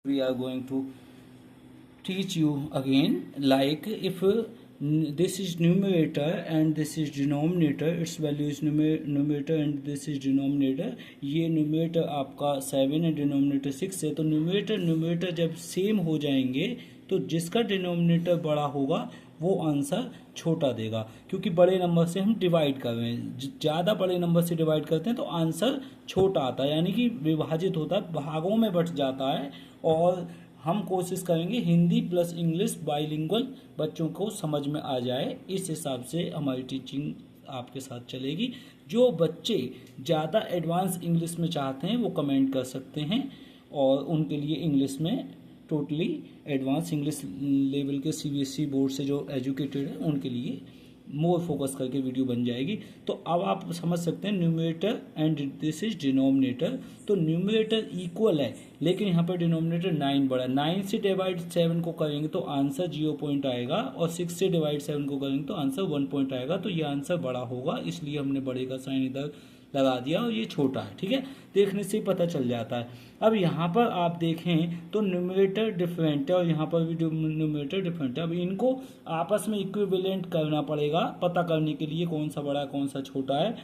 we are going to teach you again, like if this is numerator and this is denominator, its value is numerator and this is denominator. ये numerator आपका 7 है, denominator 6 है। तो numerator जब same हो जाएंगे तो जिसका डिनोमिनेटर बड़ा होगा वो आंसर छोटा देगा, क्योंकि बड़े नंबर से हम डिवाइड कर रहे हैं। ज़्यादा बड़े नंबर से डिवाइड करते हैं तो आंसर छोटा आता है, यानी कि विभाजित होता है, भागों में बट जाता है। और हम कोशिश करेंगे हिंदी प्लस इंग्लिश बाइलिंगुअल बच्चों को समझ में आ जाए, इस हिसाब से हमारी टीचिंग आपके साथ चलेगी। जो बच्चे ज़्यादा एडवांस इंग्लिश में चाहते हैं वो कमेंट कर सकते हैं, और उनके लिए इंग्लिश में टोटली एडवांस इंग्लिश लेवल के सीबीएसई बोर्ड से जो एजुकेटेड है उनके लिए मोर फोकस करके वीडियो बन जाएगी। तो अब आप समझ सकते हैं numerator and this is denominator. तो न्यूमरेटर इक्वल है, लेकिन यहाँ पर डिनोमिनेटर 9 बड़ा। 9 से डिवाइड 7 को करेंगे तो आंसर 0 पॉइंट आएगा, और 6 से डिवाइड 7 को करेंगे तो आंसर 1 पॉइंट आएगा। तो ये आंसर बड़ा होगा, इसलिए हमने बड़े का साइन इधर लगा दिया, और ये छोटा है। ठीक है, देखने से ही पता चल जाता है। अब यहाँ पर आप देखें तो न्यूमरेटर डिफरेंट है और यहाँ पर भी न्यूमरेटर डिफरेंट है। अब इनको आपस में इक्विवेलेंट करना पड़ेगा पता करने के लिए कौन सा बड़ा है कौन सा छोटा है।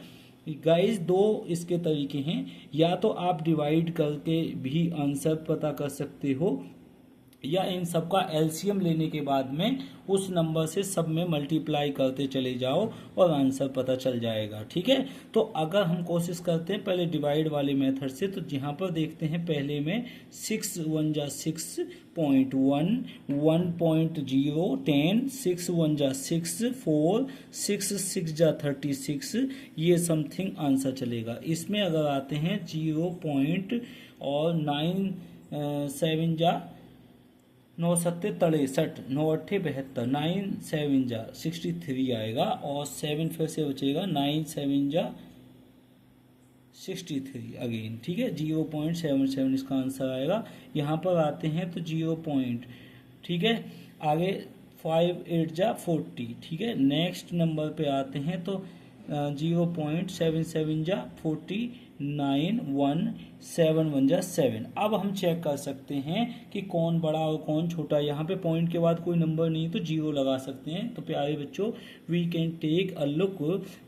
गाइस, दो इसके तरीके हैं, या तो आप डिवाइड करके भी आंसर पता कर सकते हो, या इन सब का एलसीएम लेने के बाद में उस नंबर से सब में मल्टीप्लाई करते चले जाओ और आंसर पता चल जाएगा। ठीक है, तो अगर हम कोशिश करते हैं पहले डिवाइड वाले मेथड से, तो यहाँ पर देखते हैं पहले में 6 1 जा 6.1, 1.0 10, 6 1 जा 6 4, 6 6 जा 36, ये समथिंग आंसर चलेगा। इसमें अगर आते हैं 0 पॉइंट और 9 7 जा 9 7 63, 9 8 72, 9 7 जा 63 आएगा, और 7 फिर से बचेगा, 9 7 जा 63 अगेन। ठीक है, 0.77 इसका आंसर आएगा। यहाँ पर आते हैं तो 0 पॉइंट, ठीक है, आगे 5 8 जा 40। ठीक है, नेक्स्ट नंबर पे आते हैं तो 0.77 जा 49, 1 7 1 जा 7। अब हम चेक कर सकते हैं कि कौन बड़ा और कौन छोटा। यहाँ पे पॉइंट के बाद कोई नंबर नहीं तो 0 लगा सकते हैं। तो प्यारे बच्चों, we can take a look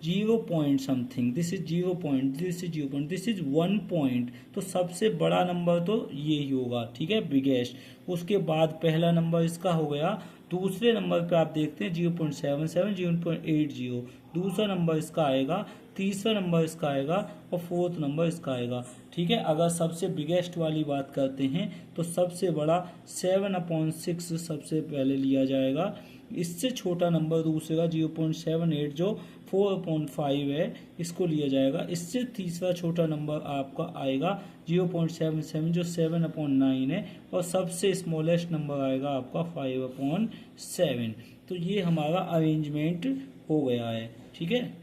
0 point something, this is 0 point, this is 0 point, this is 1 point. तो सबसे बड़ा नंबर तो ये ही होगा। ठीक है, बिगेस्ट। उसके बाद पहला नंबर इसका हो गया। दूसरे नंबर पे आप देखते हैं 0.77, 0.80, दूसरा नंबर इसका आएगा, तीसरा नंबर इसका आएगा, और फोर्थ नंबर इसका आएगा। ठीक है, अगर सबसे बिगेस्ट वाली बात करते हैं तो सबसे बड़ा 7/6 सबसे पहले लिया जाएगा। इससे छोटा नंबर दूसरे 0.78 जो 4/5 है, इसको लिया जाएगा। इससे तीसरा छोटा नंबर आपका आएगा 0.77 जो 7/9 है, और सबसे स्मॉलेस्ट नंबर आएगा आपका 5/7। तो ये हमारा अरेंजमेंट हो गया है। ठीक है,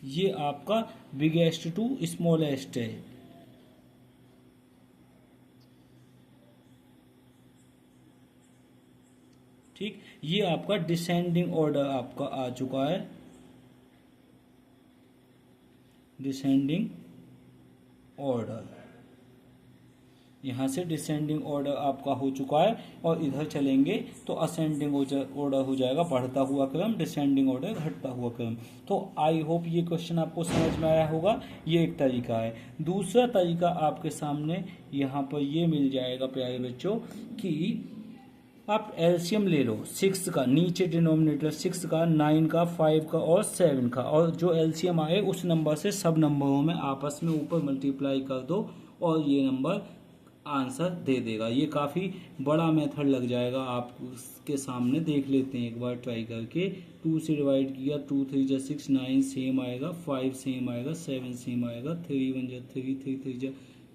ये आपका बिगेस्ट टू स्मॉलेस्ट है। ठीक, ये आपका डिसेंडिंग ऑर्डर आपका आ चुका है, डिसेंडिंग ऑर्डर। यहाँ से डिसेंडिंग ऑर्डर आपका हो चुका है, और इधर चलेंगे तो असेंडिंग ऑर्डर हो जाएगा, बढ़ता हुआ क्रम, डिसेंडिंग ऑर्डर घटता हुआ क्रम। तो आई होप ये क्वेश्चन आपको समझ में आया होगा। ये एक तरीका है। दूसरा तरीका आपके सामने यहाँ पर ये मिल जाएगा प्यारे बच्चों, कि आप एलसीएम ले लो 6 का, नीचे डिनोमिनेटर 6 का, 9 का, 5 का और 7 का, और जो एलसीएम आए उस नंबर से सब नंबरों में आपस में ऊपर मल्टीप्लाई कर दो, और ये नंबर आंसर दे देगा। ये काफ़ी बड़ा मेथड लग जाएगा आपके सामने, देख लेते हैं एक बार ट्राई करके। 2 से डिवाइड किया, 2 3 जा 6, 9 सेम आएगा, 5 सेम आएगा, 7 सेम आएगा, 3 1 जा 3, 3 3 जा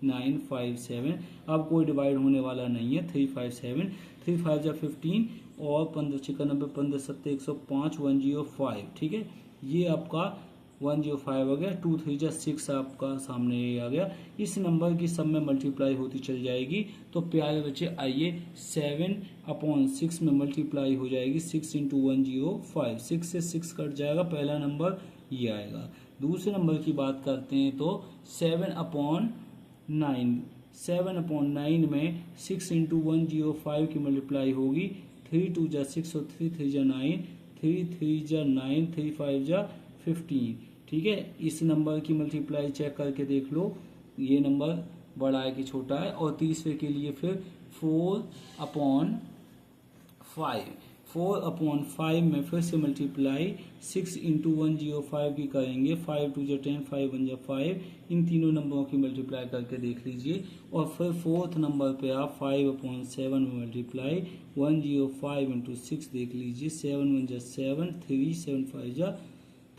9, 5 7। अब कोई डिवाइड होने वाला नहीं है, 3 5 7, 3 5 जा 15, और 15 96, 15 7 105, 105। ठीक है, ये आपका 105 हो गया। 2 3 जा 6 आपका सामने ये आ गया। इस नंबर की सब में मल्टीप्लाई होती चल जाएगी। तो प्यारे बच्चे आइए, 7/6 में मल्टीप्लाई हो जाएगी, 6 × 105, 6 से 6 कट जाएगा, पहला नंबर ये आएगा। दूसरे नंबर की बात करते हैं तो 7/9, 7/9 में 6 इंटू 105 की मल्टीप्लाई होगी। 3 2 जा 6 और 3 3 जा 9, 3 3 जा 9, 3 5 जा 15। ठीक है, इस नंबर की मल्टीप्लाई चेक करके देख लो ये नंबर बड़ा है कि छोटा है। और तीसरे के लिए फिर 4/5 में फिर से मल्टीप्लाई 6 इंटू 105 की करेंगे। 5 2 जा 10, 5 1 जा 5। इन तीनों नंबरों की मल्टीप्लाई करके देख लीजिए। और फिर फोर्थ नंबर पे आप 5/7 में मल्टीप्लाई 105 इंटू 6 देख लीजिए। 7 1 जा 7, 3 7 5 जा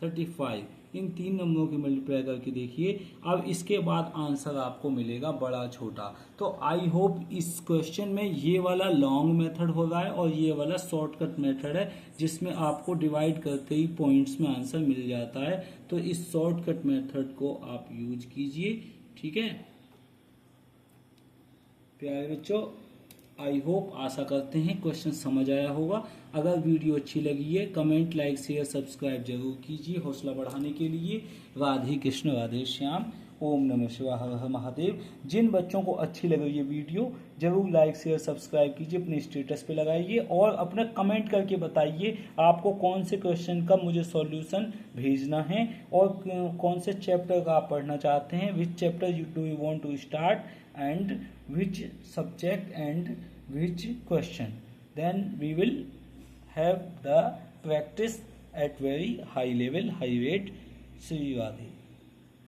35। इन तीन नंबरों की मल्टीप्लाई करके देखिए। अब इसके बाद आंसर आपको मिलेगा बड़ा छोटा। तो आई होप इस क्वेश्चन में ये वाला लॉन्ग मेथड हो रहा है और ये वाला शॉर्टकट मेथड है, जिसमें आपको डिवाइड करते ही पॉइंट्स में आंसर मिल जाता है। तो इस शॉर्टकट मेथड को आप यूज कीजिए। ठीक है प्यारे बच्चों, आई होप आशा करते हैं क्वेश्चन समझ आया होगा। अगर वीडियो अच्छी लगी है कमेंट लाइक शेयर सब्सक्राइब जरूर कीजिए हौसला बढ़ाने के लिए। राधे कृष्ण राधे श्याम, ओम नमः शिवाय, हर हर महादेव। जिन बच्चों को अच्छी लगे ये वीडियो जरूर लाइक शेयर सब्सक्राइब कीजिए, अपने स्टेटस पे लगाइए और अपना कमेंट करके बताइए आपको कौन से क्वेश्चन का मुझे सॉल्यूशन भेजना है और कौन से चैप्टर का आप पढ़ना चाहते हैं। Which chapter do you want to start and which subject and which question, then we will have the practice at very high level, high rate. See you Radhe.